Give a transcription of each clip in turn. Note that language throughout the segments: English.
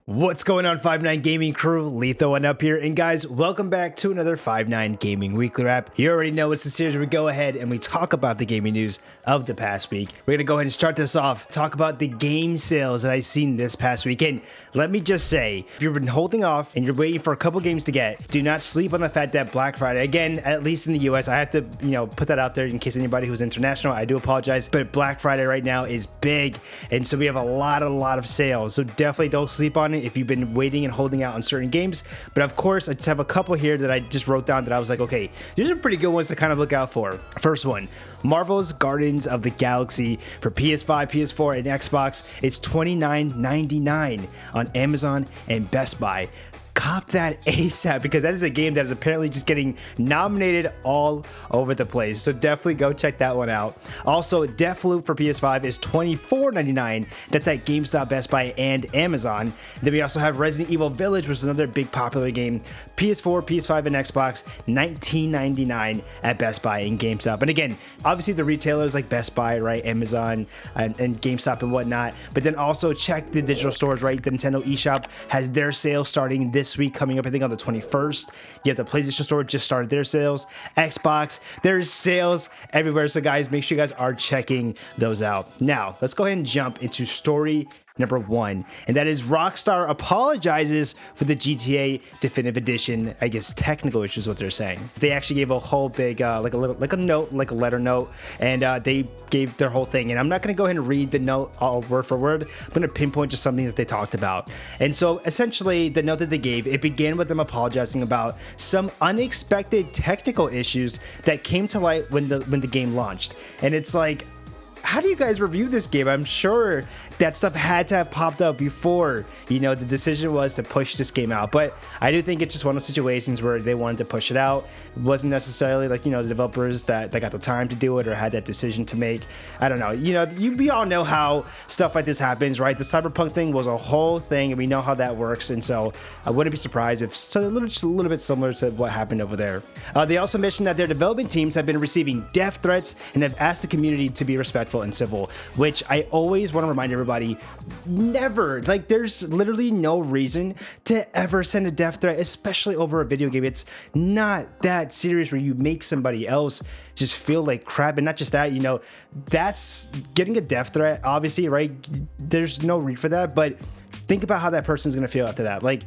What's going on, 5-9 Gaming crew? Letho and up here, and guys, welcome back to another 5-9 Gaming Weekly Wrap. You already know it's the series where we go ahead and we talk about the gaming news of the past week. We're gonna go ahead and start this off, talk about the game sales that I've seen this past weekend. Let me just say, if you've been holding off and you're waiting for a couple games to get, do not sleep on the fact that Black Friday, again, at least in the US, I have to, put that out there in case anybody who's international, I do apologize, but Black Friday right now is big, and so we have a lot of sales, so definitely don't sleep on it if you've been waiting and holding out on certain games. But of course, I just have a couple here that I just wrote down that I was like, okay, these are pretty good ones to kind of look out for. First one, Marvel's Guardians of the Galaxy for PS5, PS4, and Xbox. It's $29.99 on Amazon and Best Buy. Cop that ASAP, because that is a game that is apparently just getting nominated all over the place. So definitely go check that one out. Also, Deathloop for PS5 is $24.99. That's at GameStop, Best Buy, and Amazon. Then we also have Resident Evil Village, which is another big popular game. PS4, PS5, and Xbox, $19.99 at Best Buy and GameStop. And again, obviously the retailers like Best Buy, right, Amazon, and GameStop and whatnot. But then also check the digital stores, right? The Nintendo eShop has their sale starting this week, coming up I think on the 21st. You have the PlayStation Store just started their sales. Xbox, there's sales everywhere. So guys, make sure you guys are checking those out. Now let's go ahead and jump into story number one, and that is Rockstar apologizes for the GTA Definitive Edition, I guess technical issues, what they're saying. They actually gave a whole big like a letter note, and they gave their whole thing. And I'm not going to go ahead and read the note all word for word. I'm going to pinpoint just something that they talked about. And so essentially the note that they gave, it began with them apologizing about some unexpected technical issues that came to light when the game launched. And it's like, how do you guys review this game? I'm sure that stuff had to have popped up before, the decision was to push this game out. But I do think it's just one of those situations where they wanted to push it out. It wasn't necessarily like, the developers that got the time to do it or had that decision to make. I don't know. We all know how stuff like this happens, right? The Cyberpunk thing was a whole thing, and we know how that works. And so I wouldn't be surprised if just a little bit similar to what happened over there. They also mentioned that their development teams have been receiving death threats and have asked the community to be respectful and civil, which I always want to remind everybody, never, like, there's literally no reason to ever send a death threat, especially over a video game. It's not that serious where you make somebody else just feel like crap. And not just that, that's getting a death threat, obviously, right? There's no reason for that, but think about how that person's going to feel after that. Like,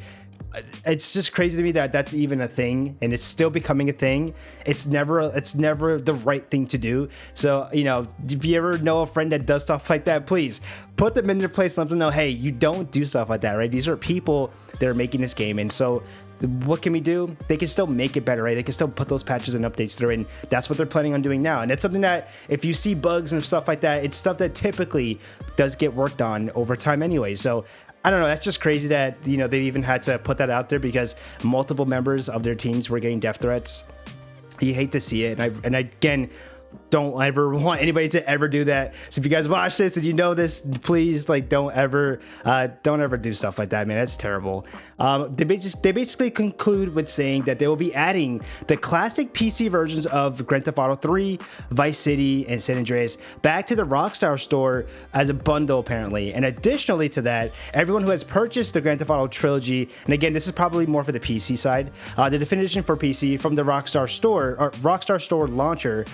it's just crazy to me that that's even a thing, and it's still becoming a thing. It's never the right thing to do. So, if you ever know a friend that does stuff like that, please put them in their place, let them know, hey, you don't do stuff like that, right? These are people that are making this game, and so what can we do? They can still make it better, right? They can still put those patches and updates through, and that's what they're planning on doing now. And it's something that if you see bugs and stuff like that, it's stuff that typically does get worked on over time anyway. So I don't know, that's just crazy that, they even had to put that out there, because multiple members of their teams were getting death threats. You hate to see it. And I again, don't ever want anybody to ever do that. So if you guys watch this and you know this, please, don't ever do stuff like that, man. That's terrible. They basically conclude with saying that they will be adding the classic PC versions of Grand Theft Auto 3, Vice City, and San Andreas back to the Rockstar store as a bundle, apparently. And additionally to that, everyone who has purchased the Grand Theft Auto trilogy, and again, this is probably more for the PC side, the definition for PC from the Rockstar store or Rockstar store launcher,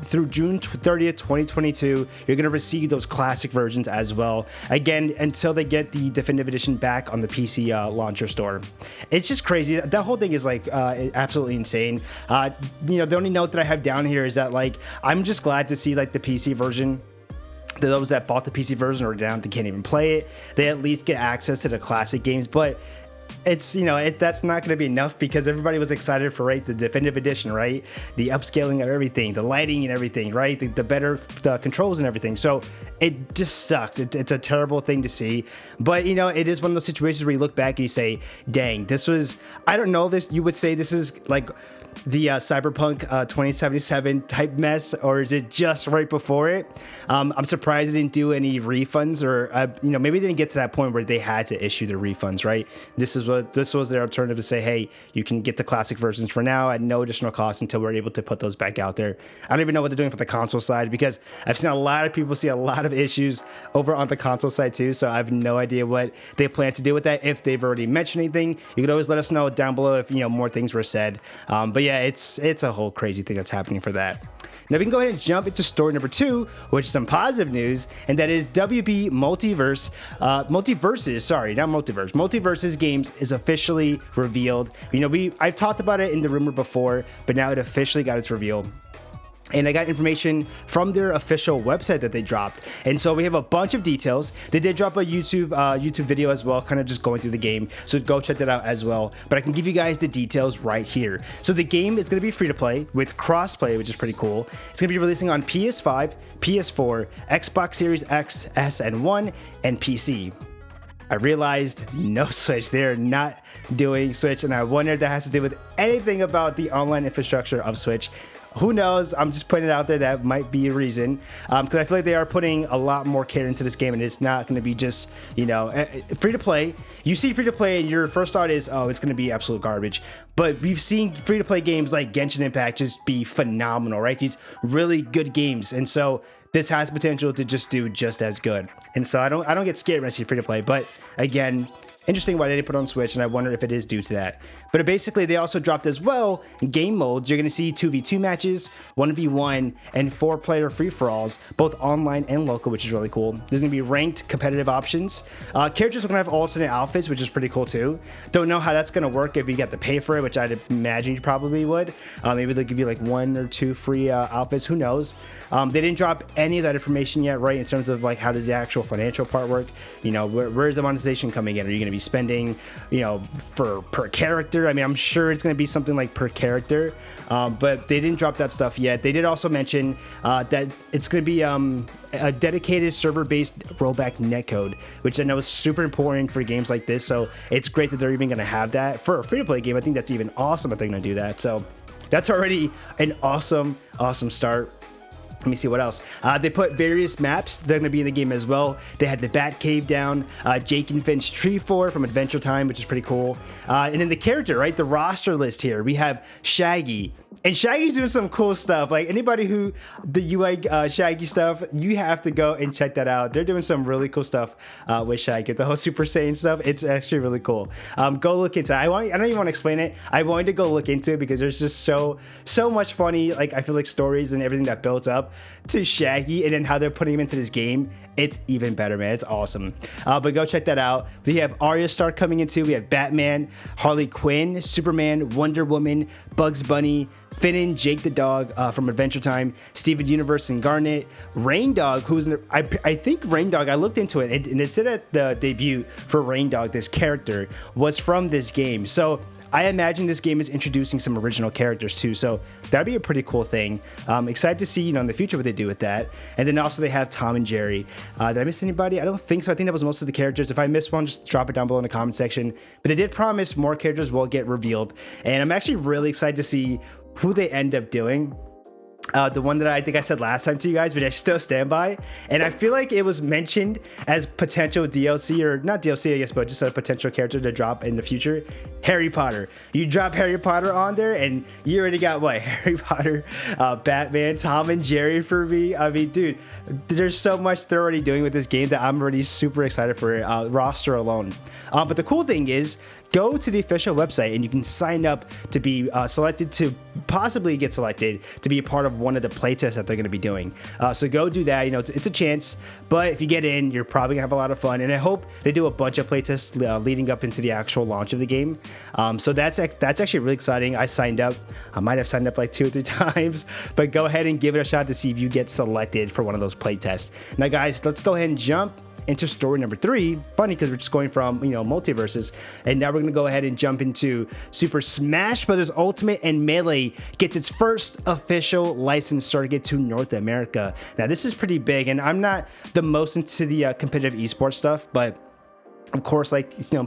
through June 30th, 2022, you're going to receive those classic versions as well. Again, until they get the definitive edition back on the PC launcher store. It's just crazy. That whole thing is absolutely insane. The only note that I have down here is that I'm just glad to see the PC version. Those that bought the PC version are down, they can't even play it. They at least get access to the classic games, but it's that's not going to be enough, because everybody was excited for the definitive edition, right? The upscaling of everything, the lighting and everything, right? The better the controls and everything. So it just sucks. It's a terrible thing to see, but it is one of those situations where you look back and you say, dang, this was, I don't know, this, you would say this is like the Cyberpunk 2077 type mess, or is it just right before it? I'm surprised they didn't do any refunds, or maybe they didn't get to that point where they had to issue the refunds, right? This this was their alternative to say, hey, you can get the classic versions for now at no additional cost until we're able to put those back out there. I don't even know what they're doing for the console side, because I've seen a lot of people see a lot of issues over on the console side too. So I have no idea what they plan to do with that. If they've already mentioned anything, you could always let us know down below if more things were said. But yeah, it's a whole crazy thing that's happening for that. Now we can go ahead and jump into story number 2, which is some positive news, and that is WB Multiverse, Multiverses Games is officially revealed. I've talked about it in the rumor before, but now it officially got its reveal. And I got information from their official website that they dropped. And so we have a bunch of details. They did drop a YouTube video as well, kind of just going through the game. So go check that out as well. But I can give you guys the details right here. So the game is going to be free to play with crossplay, which is pretty cool. It's going to be releasing on PS5, PS4, Xbox Series X, S, and 1, and PC. I realized no Switch. They're not doing Switch. And I wonder if that has to do with anything about the online infrastructure of Switch. Who knows? I'm just putting it out there. That might be a reason, because I feel like they are putting a lot more care into this game, and it's not going to be just free to play. You see free to play, and your first thought is, oh, it's going to be absolute garbage. But we've seen free to play games like Genshin Impact just be phenomenal, right? These really good games, and so this has potential to just do just as good. And so I don't get scared when I see free to play. But again, interesting why they didn't put it on Switch, and I wonder if it is due to that. But basically, they also dropped as well game modes. You're going to see 2v2 matches, 1v1, and 4-player free-for-alls, both online and local, which is really cool. There's going to be ranked competitive options. Characters are going to have alternate outfits, which is pretty cool too. Don't know how that's going to work if you get to pay for it, which I'd imagine you probably would. Maybe they'll give you like 1 or 2 free outfits. Who knows? They didn't drop any of that information yet, right? In terms of like how does the actual financial part work? Where is the monetization coming in? Are you going to be spending, per character? I mean, I'm sure it's going to be something like per character, but they didn't drop that stuff yet. They did also mention that it's going to be a dedicated server-based rollback netcode, which I know is super important for games like this. So it's great that they're even going to have that for a free-to-play game. I think that's even awesome that they're going to do that. So that's already an awesome start. Let me see what else. They put various maps. They're going to be in the game as well. They had the Bat Cave down, Jake and Finch Tree 4 from Adventure Time, which is pretty cool. And then the character, right? The roster list here. We have Shaggy. And Shaggy's doing some cool stuff. Like anybody who the UI Shaggy stuff, you have to go and check that out. They're doing some really cool stuff with Shaggy. The whole Super Saiyan stuff, it's actually really cool. Go look into it. I don't even want to explain it. I wanted to go look into it because there's just so much funny, like I feel like stories and everything that builds up to Shaggy, and then how they're putting him into this game. It's even better, man. It's awesome. But go check that out. We have Arya Stark coming into. We have Batman, Harley Quinn, Superman, Wonder Woman, Bugs Bunny, Finn, Jake the dog from Adventure Time, Steven Universe and Garnet, Rain Dog, who's I think Rain Dog, I looked into it and it said at the debut for Rain Dog, this character was from this game. So I imagine this game is introducing some original characters too, so that'd be a pretty cool thing. Excited to see, in the future what they do with that. And then also they have Tom and Jerry. Did I miss anybody? I don't think so. I think that was most of the characters. If I missed one, just drop it down below in the comment section. But they did promise more characters will get revealed, and I'm actually really excited to see who they end up doing. The one that I think I said last time to you guys, which I still stand by, and I feel like it was mentioned as potential DLC, or not DLC I guess, but just a potential character to drop in the future. Harry Potter. You drop Harry Potter on there and you already got what? Harry Potter, Batman, Tom and Jerry for me. I mean, dude, there's so much they're already doing with this game that I'm already super excited for roster alone. But the cool thing is, go to the official website and you can sign up to be selected, to possibly get selected to be a part of one of the playtests that they're going to be doing. So go do that. It's a chance, but if you get in, you're probably gonna have a lot of fun. And I hope they do a bunch of playtests leading up into the actual launch of the game. So that's actually really exciting. I signed up. I might have signed up like 2 or 3 times, but go ahead and give it a shot to see if you get selected for one of those playtests. Now, guys, let's go ahead and jump into story number 3. Funny because we're just going from multiverses, and now we're gonna go ahead and jump into Super Smash Bros. Ultimate, and Melee gets its first official license circuit to North America. Now this is pretty big, and I'm not the most into the competitive esports stuff, but of course,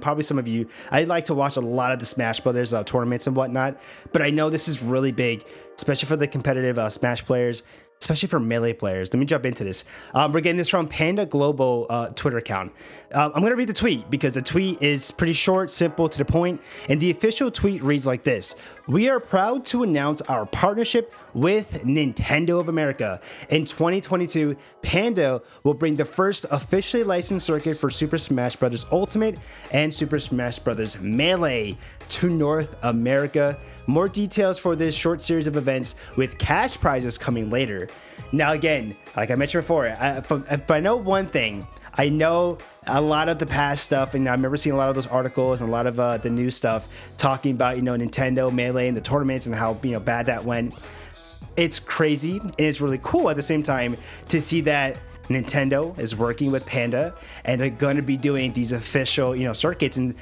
probably some of you, I like to watch a lot of the Smash Brothers tournaments and whatnot, but I know this is really big, especially for the competitive Smash players. especially for Melee players. Let me jump into this. We're getting this from Panda Global Twitter account. I'm going to read the tweet because the tweet is pretty short, simple, to the point, and the official tweet reads like this. We are proud to announce our partnership with Nintendo of America. In 2022, Panda will bring the first officially licensed circuit for Super Smash Bros. Ultimate and Super Smash Bros. Melee to North America. More details for this short series of events with cash prizes coming later. Now again, like I mentioned before, if I know one thing, I know a lot of the past stuff, and I remember seeing a lot of those articles and a lot of the new stuff talking about, Nintendo Melee and the tournaments and how, bad that went. It's crazy and it's really cool at the same time to see that Nintendo is working with Panda and they're going to be doing these official, circuits, and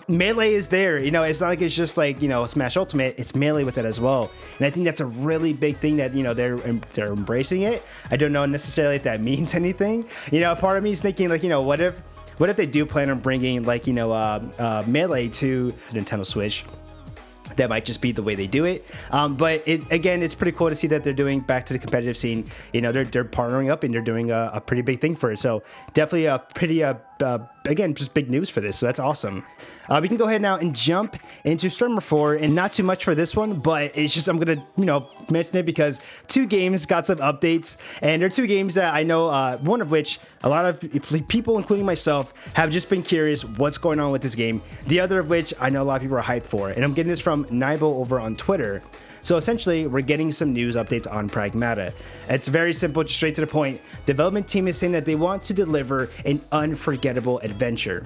Melee is there. It's not like it's just like, Smash Ultimate, it's Melee with it as well. And I think that's a really big thing that, they're embracing it. I don't know necessarily if that means anything. Part of me is thinking like, what if they do plan on bringing like, Melee to Nintendo Switch? That might just be the way they do it. But it's pretty cool to see that they're doing back to the competitive scene. They're partnering up and they're doing a pretty big thing for it. So definitely a pretty, again, just big news for this. So that's awesome. We can go ahead now and jump into story number 4, and not too much for this one, but it's just, I'm going to, mention it because 2 games got some updates, and they're 2 games that I know, one of which a lot of people, including myself, have just been curious what's going on with this game. The other of which I know a lot of people are hyped for, and I'm getting this from Nibo over on Twitter. So essentially, we're getting some news updates on Pragmata. It's very simple, just straight to the point. Development team is saying that they want to deliver an unforgettable adventure.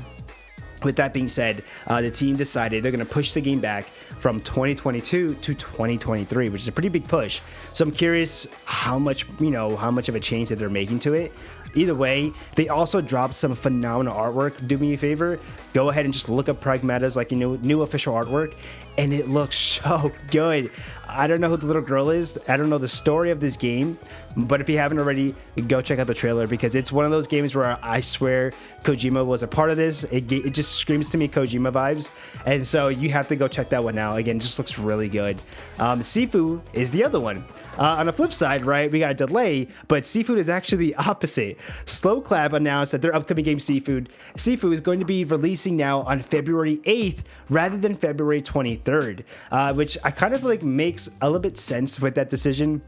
With that being said, the team decided they're going to push the game back from 2022 to 2023, which is a pretty big push. So I'm curious how much of a change that they're making to it. Either way, they also dropped some phenomenal artwork. Do me a favor, go ahead and just look up Pragmata's new official artwork, and it looks so good. I don't know who the little girl is. I don't know the story of this game, but if you haven't already, go check out the trailer because it's one of those games where I swear Kojima was a part of this. It just screams to me Kojima vibes, and so you have to go check that one out. Again, it just looks really good. Sifu is the other one. On the flip side, right, we got a delay, but Seafood is actually the opposite. Slowclap announced that their upcoming game Sifu is going to be releasing now on February 8th rather than February 23rd, which I kind of like makes a little bit sense with that decision.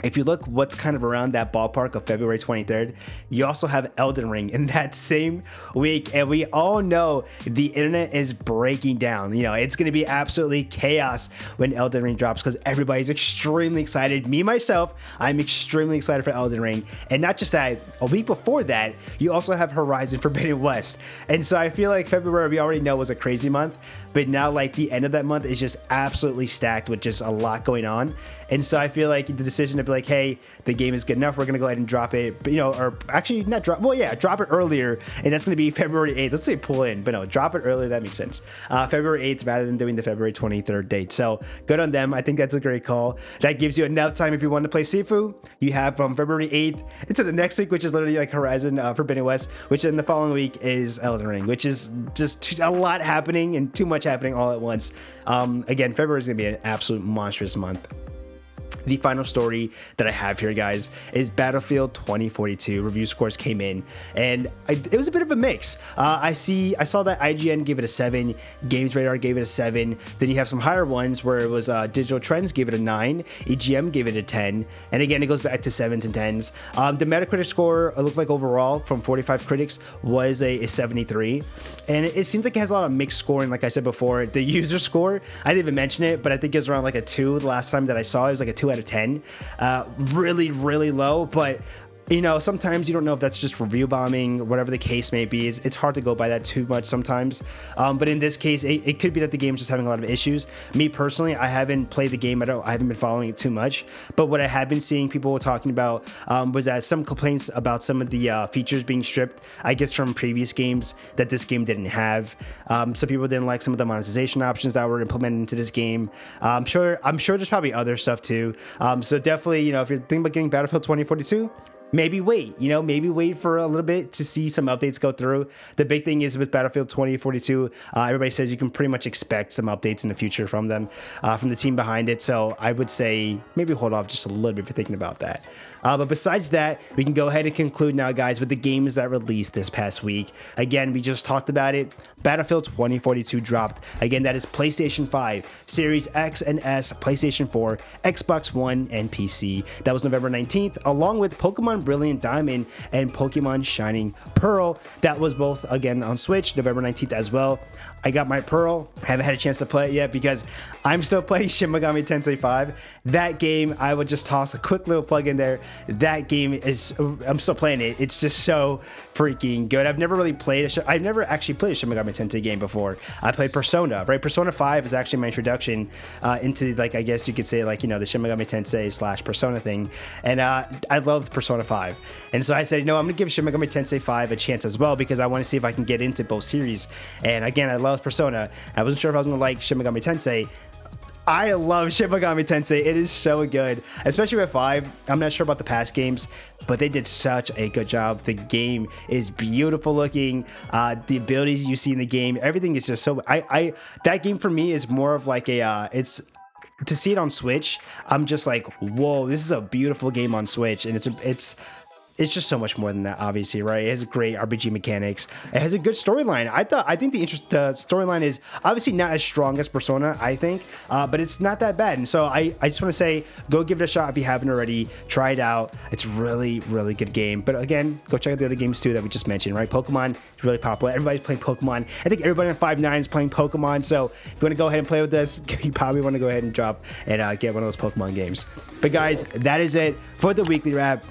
If you look what's kind of around that ballpark of February 23rd, you also have Elden Ring in that same week. And we all know the internet is breaking down. It's going to be absolutely chaos when Elden Ring drops because everybody's extremely excited. Me, myself, I'm extremely excited for Elden Ring. And not just that, a week before that, you also have Horizon Forbidden West. And so I feel like February, we already know was a crazy month. But now like the end of that month is just absolutely stacked with just a lot going on. And so I feel like the decision to be like, hey, the game is good enough, we're gonna go ahead and drop it, or actually not drop, drop it earlier, and that's gonna be February 8th. Let's say pull in, but no, drop it earlier, that makes sense. February 8th rather than doing the February 23rd date. So good on them. I think that's a great call. That gives you enough time if you want to play Sifu. You have from February 8th into the next week, which is literally like Horizon Forbidden West, which in the following week is Elden Ring, which is just a lot happening and too much happening all at once. Again, February is gonna be an absolute monstrous month. The final story that I have here, guys, is Battlefield 2042. Review scores came in, and it was a bit of a mix. I saw that IGN gave it a 7, Games Radar gave it a 7. Then you have some higher ones where it was Digital Trends gave it a 9, EGM gave it a 10, and again, it goes back to 7s and 10s. The Metacritic score looked like overall from 45 critics was a 73, and it seems like it has a lot of mixed scoring. Like I said before, the user score, I didn't even mention it, but I think it was around like a 2 the last time that I saw it. It was like a 2 out of 10. Really, really low, but sometimes you don't know if that's just review bombing or whatever the case may be. It's hard to go by that too much sometimes. But in this case, it could be that the game's just having a lot of issues. Me personally, I haven't played the game. I haven't been following it too much. But what I have been seeing people talking about was that some complaints about some of the features being stripped, I guess from previous games that this game didn't have. Some people didn't like some of the monetization options that were implemented into this game. I'm sure there's probably other stuff too. So definitely, if you're thinking about getting Battlefield 2042, maybe wait, maybe wait for a little bit to see some updates go through. The big thing is with Battlefield 2042, everybody says you can pretty much expect some updates in the future from them, from the team behind it. So I would say maybe hold off just a little bit if you're thinking about that. But besides that, we can go ahead and conclude now, guys, with the games that released this past week. Again, we just talked about it. Battlefield 2042 dropped. Again, that is PlayStation 5, Series X and S, PlayStation 4, Xbox One, and PC. That was November 19th, along with Pokemon Brilliant Diamond and Pokemon Shining Pearl. That was both, again, on Switch, November 19th as well. I got my Pearl. Haven't had a chance to play it yet because I'm still playing Shin Megami Tensei 5. That game, I would just toss a quick little plug in there. That game is, I'm still playing it. It's just so freaking good. I've never really played I've never actually played a Shin Megami Tensei game before. I played Persona, right? Persona 5 is actually my introduction into, like, I guess you could say, like, the Shin Megami Tensei / Persona thing. And I loved Persona 5. And so I said, I'm going to give Shin Megami Tensei 5 a chance as well because I want to see if I can get into both series. And again, I love Persona. I wasn't sure if I was going to like Shin Megami Tensei. I love Shin Megami Tensei. It is so good, especially with 5. I'm not sure about the past games, but they did such a good job. The game is beautiful looking. The abilities you see in the game, everything is just so. That game for me is more of like it's. To see it on Switch, I'm just like, whoa, this is a beautiful game on Switch, and it's just so much more than that, obviously, right? It has great RPG mechanics. It has a good storyline. I think the storyline is obviously not as strong as Persona, I think, but it's not that bad. And so I just want to say, go give it a shot if you haven't already. Try it out. It's really, really good game. But again, go check out the other games too that we just mentioned, right? Pokemon is really popular. Everybody's playing Pokemon. I think everybody on 5.9 is playing Pokemon. So if you want to go ahead and play with us, you probably want to go ahead and drop and get one of those Pokemon games. But guys, that is it for the weekly wrap.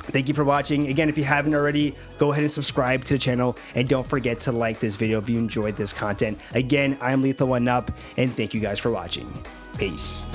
Thank you for watching. Again, if you haven't already, go ahead and subscribe to the channel, and don't forget to like this video if you enjoyed this content. Again, I'm Lethal1Up, and thank you guys for watching. Peace.